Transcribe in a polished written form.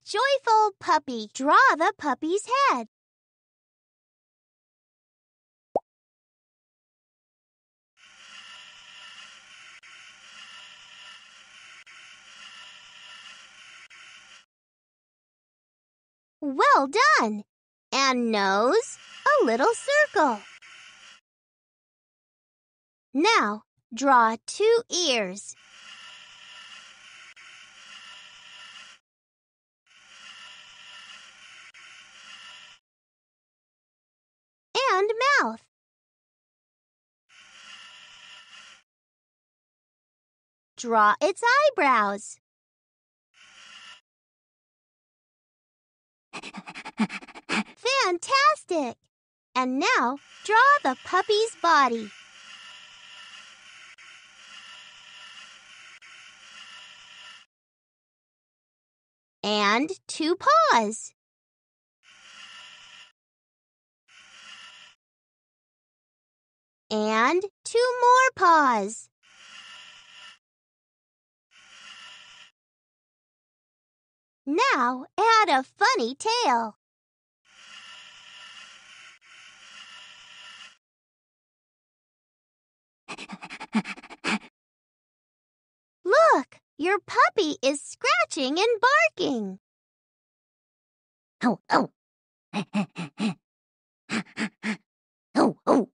joyful puppy. Draw the puppy's head. Well done! And nose, a little circle. Now, draw 2 ears. And mouth. Draw its eyebrows. Fantastic! And now, draw the puppy's body. And 2 paws. And 2 more paws. Now add a funny tail. Look, your puppy is scratching and barking. Oh, oh. Oh, oh.